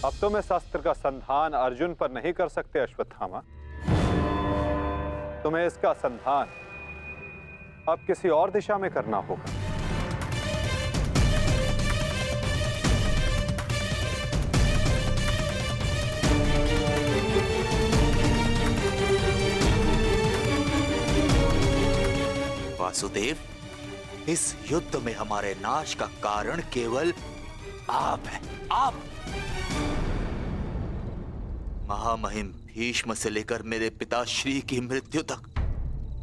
अब तो मैं शस्त्र का संधान अर्जुन पर नहीं कर सकते अश्वत्थामा। तुम्हें इसका संधान अब किसी और दिशा में करना होगा। वासुदेव, इस युद्ध में हमारे नाश का कारण केवल आप हैं, आप। महामहिम भीष्म से लेकर मेरे पिताश्री की मृत्यु तक,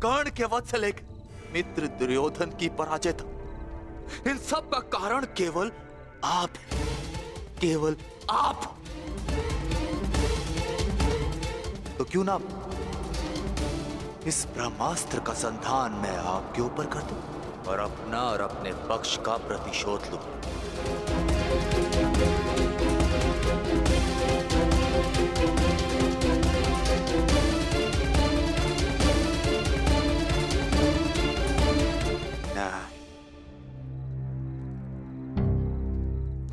कर्ण के वध से लेकर मित्र दुर्योधन की पराजय तक, इन सब का कारण केवल आप हैं, केवल आप। तो क्यों ना इस ब्रह्मास्त्र का संधान मैं आपके ऊपर कर दूं और अपना और अपने पक्ष का प्रतिशोध लूं।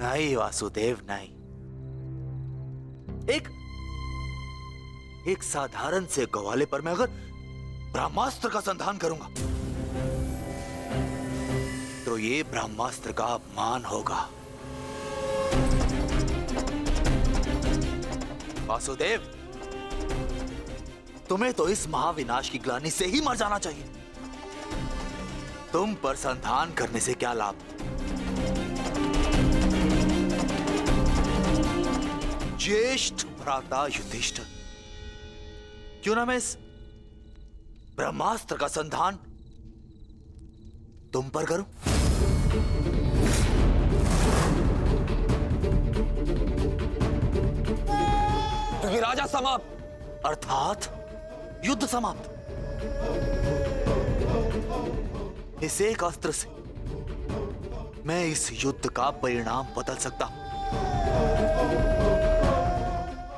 नहीं वासुदेव, नहीं। एक साधारण से ग्वाले पर मैं अगर ब्रह्मास्त्र का संधान करूंगा तो ये ब्रह्मास्त्र का अपमान होगा। वासुदेव, तुम्हें तो इस महाविनाश की ग्लानि से ही मर जाना चाहिए। तुम पर संधान करने से क्या लाभ? ज्येष्ठ भ्राता युधिष्ठिर, क्यों ना मैं इस ब्रह्मास्त्र का संधान तुम पर करूं? क्योंकि राजा समाप्त, अर्थात युद्ध समाप्त। इस एक अस्त्र से मैं इस युद्ध का परिणाम बदल सकता हूं।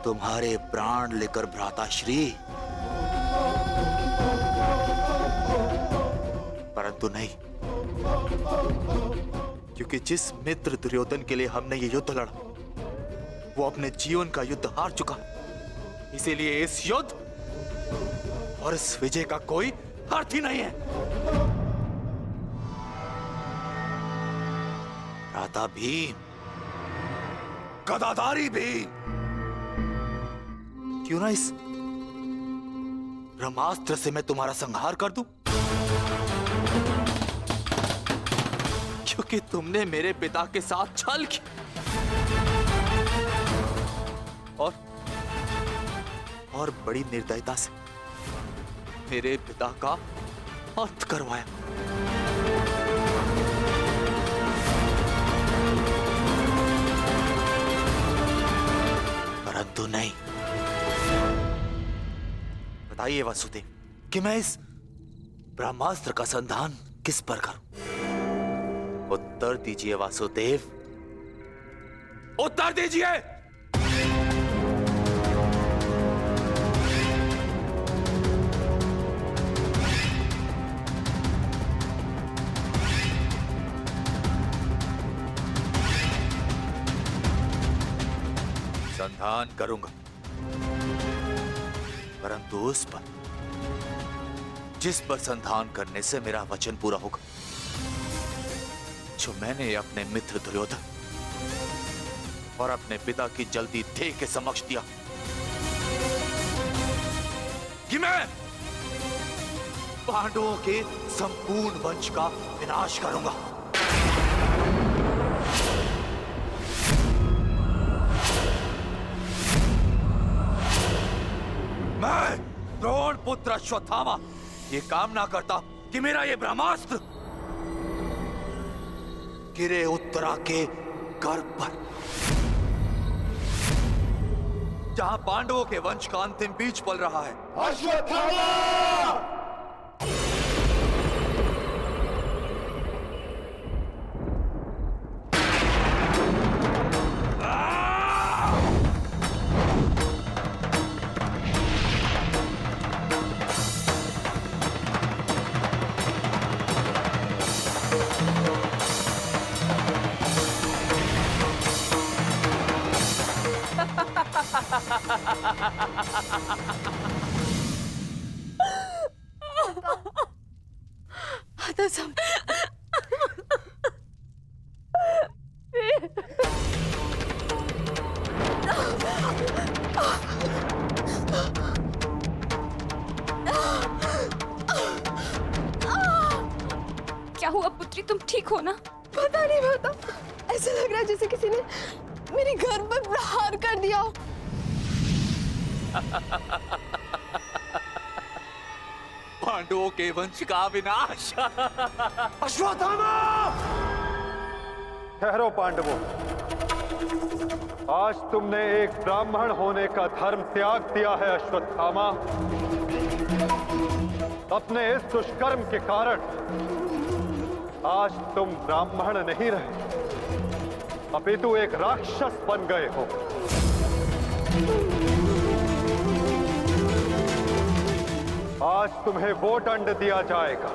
तुम्हारे प्राण लेकर भ्राताश्री, परंतु नहीं, क्योंकि जिस मित्र दुर्योधन के लिए हमने ये युद्ध लड़ा वो अपने जीवन का युद्ध हार चुका। इसीलिए इस युद्ध और इस विजय का कोई अर्थ ही नहीं है। भ्राता भीम, गदाधारी भीम, क्यों ना इस ब्रह्मास्त्र से मैं तुम्हारा संहार कर दूं? क्योंकि तुमने मेरे पिता के साथ छल किया और बड़ी निर्दयता से मेरे पिता का अंत करवाया। परंतु नहीं। बताइए वासुदेव कि मैं इस ब्रह्मास्त्र का संधान किस पर करूं? उत्तर दीजिए वासुदेव, उत्तर दीजिए। संधान करूंगा, परंतु उस पर जिस पर संधान करने से मेरा वचन पूरा होगा, जो मैंने अपने मित्र दुर्योधन और अपने पिता की जल्दी देह के समक्ष दिया कि मैं पांडवों के संपूर्ण वंश का विनाश करूंगा। मैं द्रोण पुत्र अश्वत्थामा ये कामना करता कि मेरा ये ब्रह्मास्त्र गिरे उत्तरा के गर्भ पर, जहां पांडवों के वंश का अंतिम बीज पल रहा है। अश्वत्थामा! आता सम क्या हुआ पुत्री, तुम ठीक हो ना? पता नहीं, ऐसा लग रहा है जैसे किसी ने मेरे घर पर प्रहार कर दिया हो। पांडवों के वंश का विनाश। अश्वत्थामा! ठहरो पांडवों, आज तुमने एक ब्राह्मण होने का धर्म त्याग दिया है अश्वत्थामा। अपने इस दुष्कर्म के कारण आज तुम ब्राह्मण नहीं रहे, अपितु एक राक्षस बन गए हो। आज तुम्हें वो दंड दिया जाएगा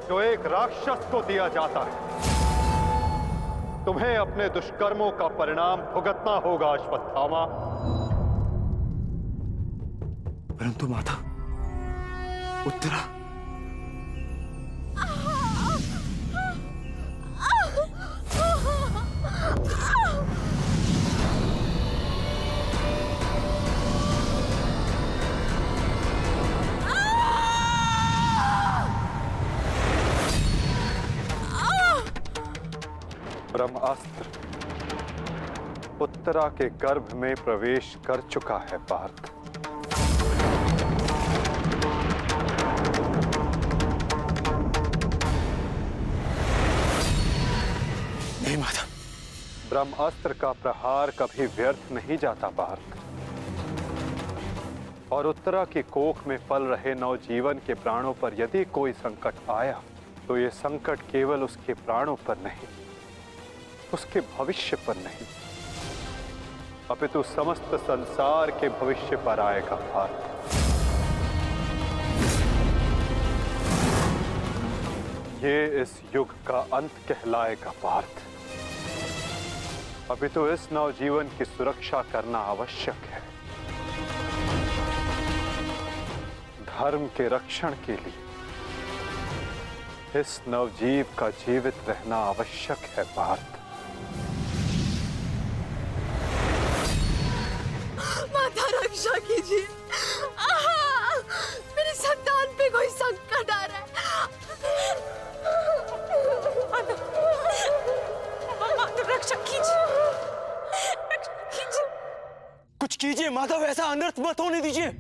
जो एक राक्षस को दिया जाता है। तुम्हें अपने दुष्कर्मों का परिणाम भुगतना होगा अश्वत्थामा। परंतु माता, उत्तरा ब्रह्मास्त्र उत्तरा के गर्भ में प्रवेश कर चुका है पार्थ। नहीं माता, ब्रह्मास्त्र का प्रहार कभी व्यर्थ नहीं जाता पार्थ। और उत्तरा की कोख में पल रहे नवजीवन के प्राणों पर यदि कोई संकट आया तो ये संकट केवल उसके प्राणों पर नहीं, उसके भविष्य पर नहीं, अपितु समस्त संसार के भविष्य पर आएगा पार्थ। ये इस युग का अंत कहलाएगा पार्थ। अपितु इस नवजीवन की सुरक्षा करना आवश्यक है। धर्म के रक्षण के लिए इस नवजीव का जीवित रहना आवश्यक है पार्थ। माता रक्षा कीजिए, मेरे संतान पे कोई संकट आ रहा है। माता रक्षा कीजिए, रक्षा कीजिए। कुछ कीजिए माता, वैसा अनर्थ मत होने दीजिए।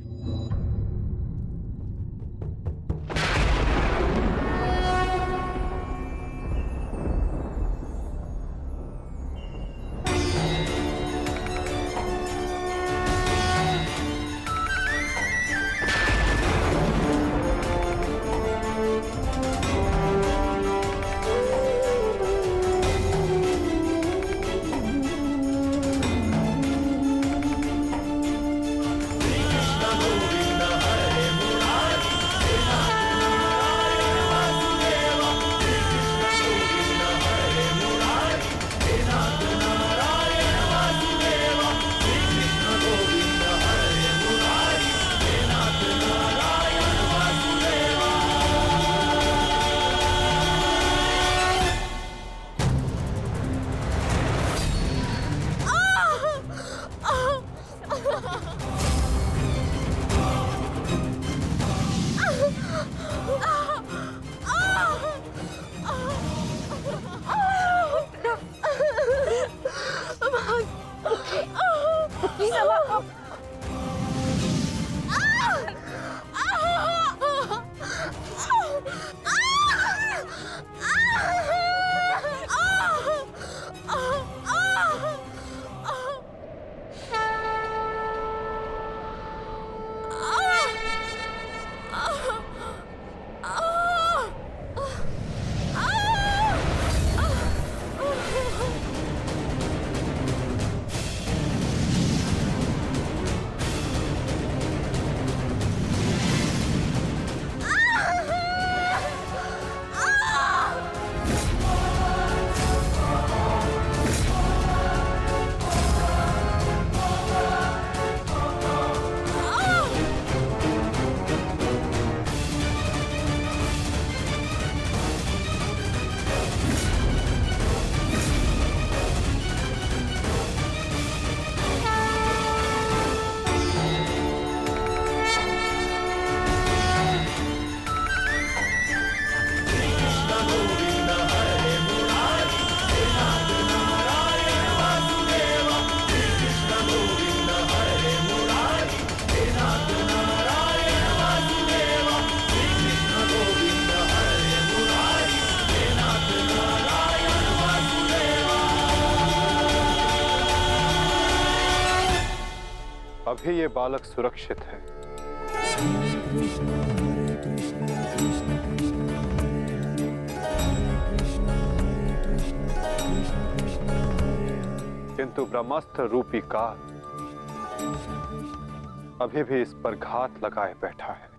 अभी ये बालक सुरक्षित है। किंतु ब्रह्मास्त्र रूपी काल अभी भी इस पर घात लगाए बैठा है।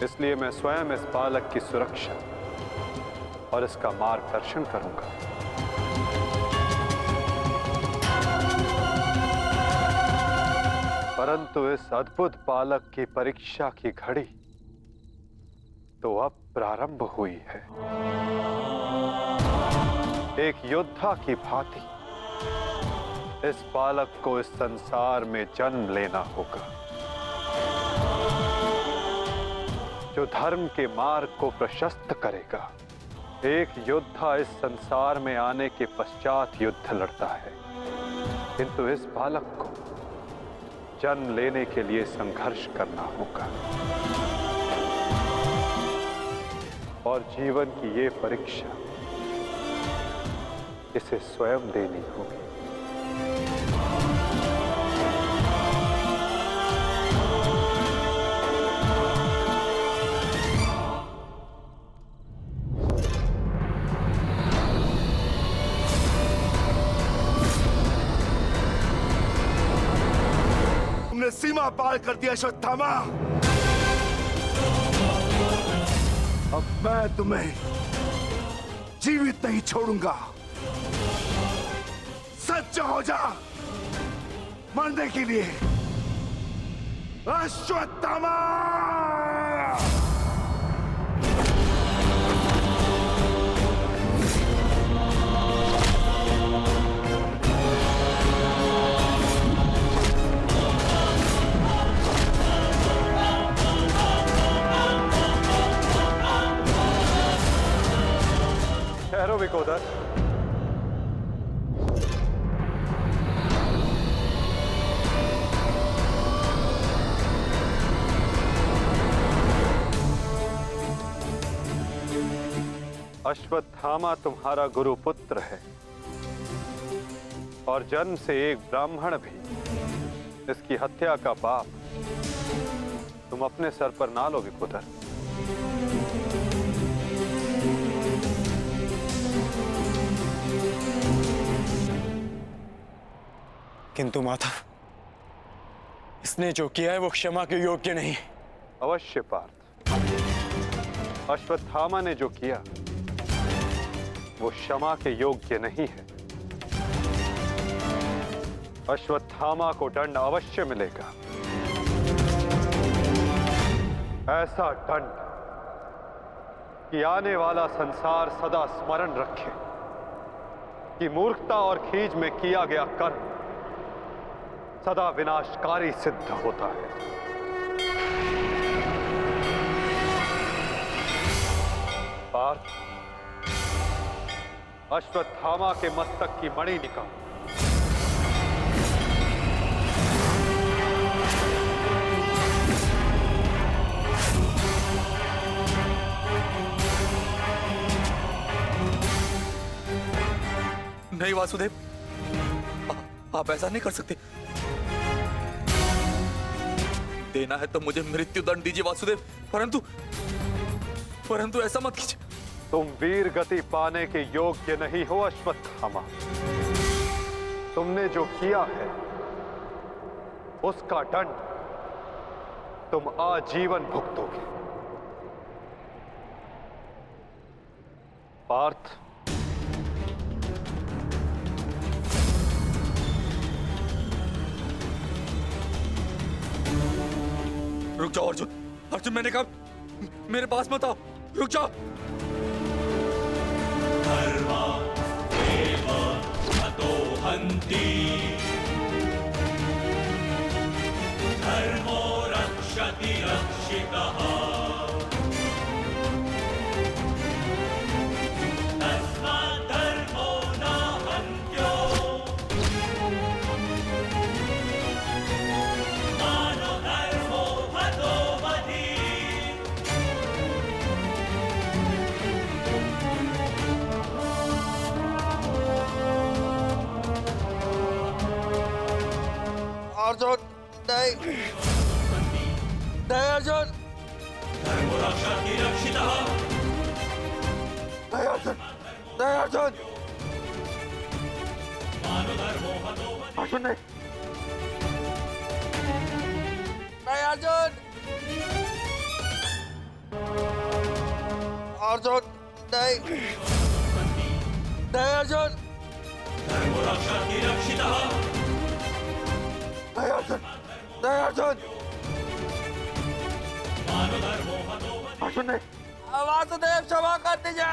इसलिए मैं स्वयं इस बालक की सुरक्षा और इसका मार्गदर्शन करूंगा। परंतु इस अद्भुत बालक की परीक्षा की घड़ी तो अब प्रारंभ हुई है। एक योद्धा की भांति इस बालक को इस संसार में जन्म लेना होगा, जो धर्म के मार्ग को प्रशस्त करेगा। एक योद्धा इस संसार में आने के पश्चात युद्ध लड़ता है, किंतु इस बालक को जन्म लेने के लिए संघर्ष करना होगा और जीवन की ये परीक्षा इसे स्वयं देनी होगी। तुमने सीमा पार कर दिया अश्वत्थामा। अब मैं तुम्हें जीवित नहीं छोड़ूंगा। सच हो जा मरने के लिए अश्वत्थामा। ठहरो विकोदर। अश्वत्थामा तुम्हारा गुरुपुत्र है और जन्म से एक ब्राह्मण भी इसकी हत्या का पाप तुम अपने सर पर ना लो विकोदर। किंतु माधव, इसने जो किया है वो क्षमा के योग्य नहीं। अवश्य पार्थ, अश्वत्थामा ने जो किया वो क्षमा के योग्य नहीं है। अश्वत्थामा को दंड अवश्य मिलेगा, ऐसा दंड कि आने वाला संसार सदा स्मरण रखे कि मूर्खता और खीज में किया गया कर्म सदा विनाशकारी सिद्ध होता है। पार्थ, अश्वत्थामा के मस्तक की मणि निकाल। नहीं वासुदेव, आप ऐसा नहीं कर सकते। देना है तो मुझे मृत्यु दंड दीजिए वासुदेव, परंतु ऐसा मत कीजिए। तुम वीर गति पाने के योग्य नहीं हो अश्वत्थामा। तुमने जो किया है उसका दंड तुम आजीवन भुगतोगे। पार्थ, रुक जाओ अर्जुन। अर्जुन, मैंने कहा मेरे पास मत आओ, रुक जाओ। धर्मो रक्षति रक्षितः तस्मात् धर्मो न हन्त्यो मानो धर्मो हतो वधि। अर्जुन नहीं नहीं अर्जुन धर्मोरक्षति रक्षितः नहीं अर्जुन नहीं अर्जुन मानधर्मो हतो अर्जुन नहीं नहीं अर्जुन अर्जुन नहीं नहीं अर्जुन धर्मोरक्षति रक्षितः नहीं अर्जुन नहीं अर्जुन मानधर्मो हतो अर्जुन नहीं वासुदेव क्षमा कर दीजिए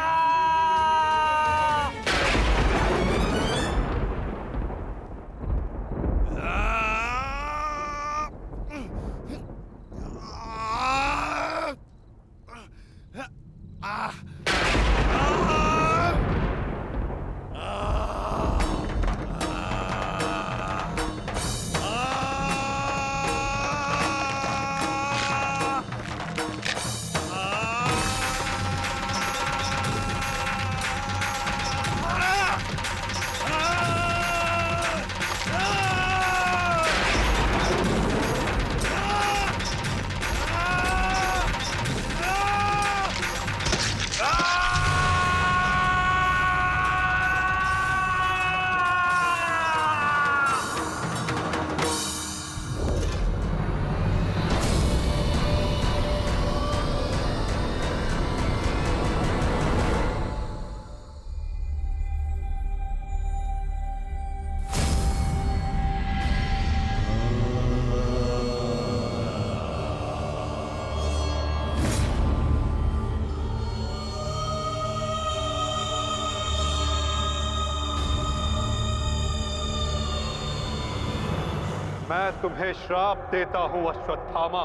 मैं तुम्हें श्राप देता हूं अश्वत्थामा,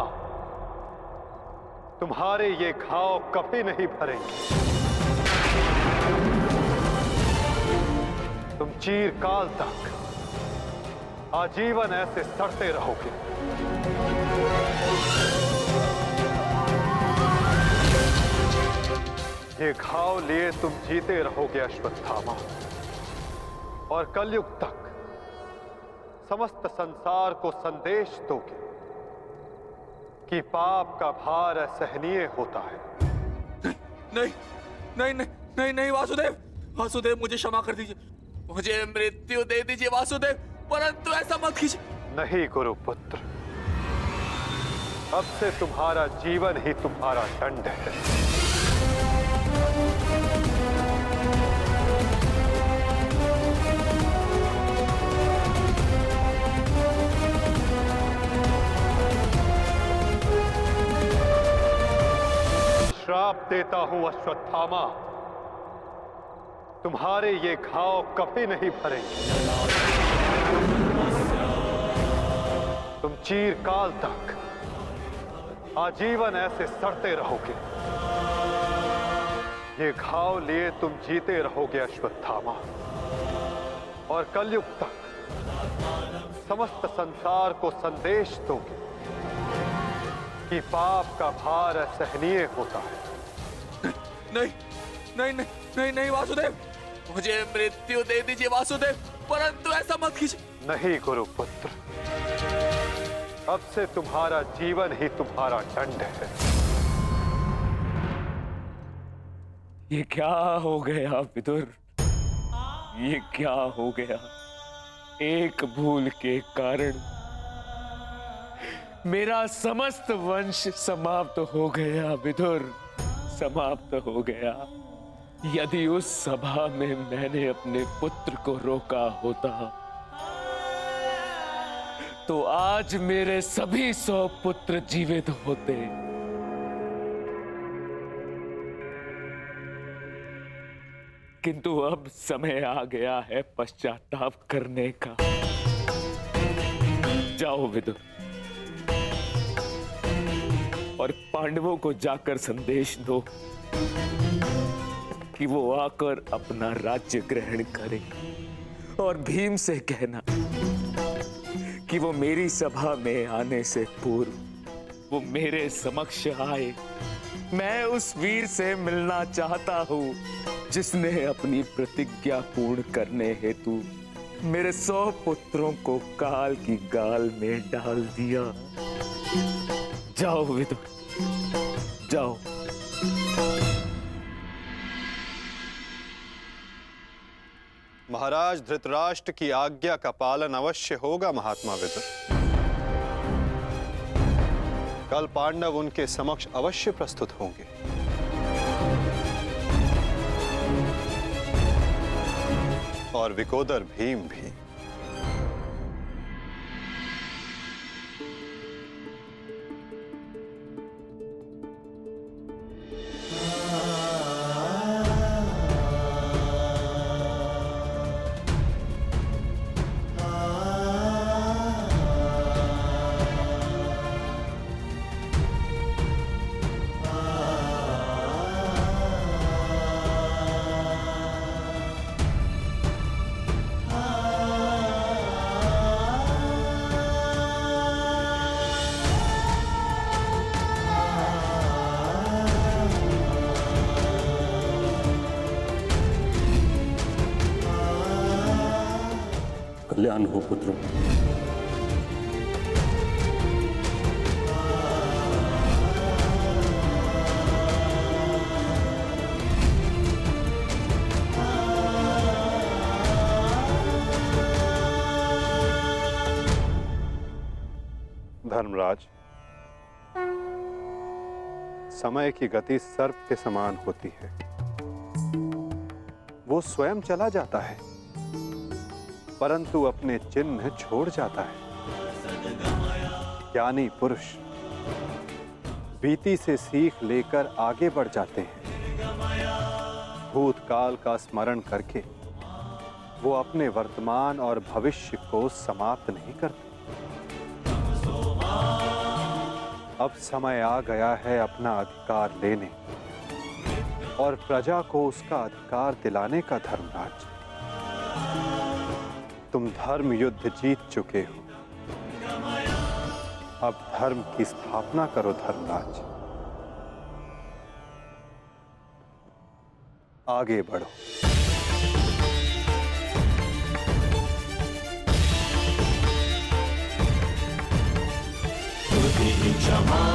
तुम्हारे ये घाव कभी नहीं भरेंगे। तुम चिरकाल तक आजीवन ऐसे सड़ते रहोगे। ये घाव लिए तुम जीते रहोगे अश्वत्थामा, और कलयुग तक समस्त संसार को संदेश दोगे कि पाप का भार असहनीय होता है। नहीं नहीं नहीं नहीं नहीं वासुदेव, वासुदेव मुझे क्षमा कर दीजिए, मुझे मृत्यु दे दीजिए वासुदेव, परंतु ऐसा मत कीजिए। नहीं गुरुपुत्र, अब से तुम्हारा जीवन ही तुम्हारा दंड है। श्राप देता हूं अश्वत्थामा, तुम्हारे ये घाव कभी नहीं भरेंगे। तुम चिरकाल तक आजीवन ऐसे सड़ते रहोगे। ये घाव लिए तुम जीते रहोगे अश्वत्थामा, और कलयुग तक समस्त संसार को संदेश दोगे कि पाप का भार असहनीय होता है। नहीं नहीं नहीं नहीं नहीं वासुदेव, मुझे मृत्यु दे दीजिए वासुदेव, परंतु ऐसा मत कीजिए। नहीं गुरुपुत्र, अब से तुम्हारा जीवन ही तुम्हारा दंड है। ये क्या हो गया विदुर, ये क्या हो गया? एक भूल के कारण मेरा समस्त वंश समाप्त हो गया विदुर, समाप्त हो गया। यदि उस सभा में मैंने अपने पुत्र को रोका होता तो आज मेरे सभी 100 पुत्र जीवित होते। किंतु अब समय आ गया है पश्चाताप करने का। जाओ विदुर, और पांडवों को जाकर संदेश दो कि वो आकर अपना राज्य ग्रहण करें, और भीम से कहना कि वो मेरी सभा में आने से पूर्व वो मेरे समक्ष आए। मैं उस वीर से मिलना चाहता हूं जिसने अपनी प्रतिज्ञा पूर्ण करने हेतु मेरे 100 पुत्रों को काल की गाल में डाल दिया। जाओ विदुर, जाओ। महाराज धृतराष्ट्र की आज्ञा का पालन अवश्य होगा महात्मा विदुर। कल पांडव उनके समक्ष अवश्य प्रस्तुत होंगे। और विकोदर भीम भी। कल्याण हो पुत्रों। धर्मराज, समय की गति सर्प के समान होती है। वो स्वयं चला जाता है परंतु अपने चिन्ह छोड़ जाता है। ज्ञानी पुरुष बीती से सीख लेकर आगे बढ़ जाते हैं। भूतकाल का स्मरण करके वो अपने वर्तमान और भविष्य को समाप्त नहीं करते। अब समय आ गया है अपना अधिकार लेने और प्रजा को उसका अधिकार दिलाने का। धर्मराज, तुम धर्म युद्ध जीत चुके हो। अब धर्म की स्थापना करो धर्मराज। आगे बढ़ो। क्षमा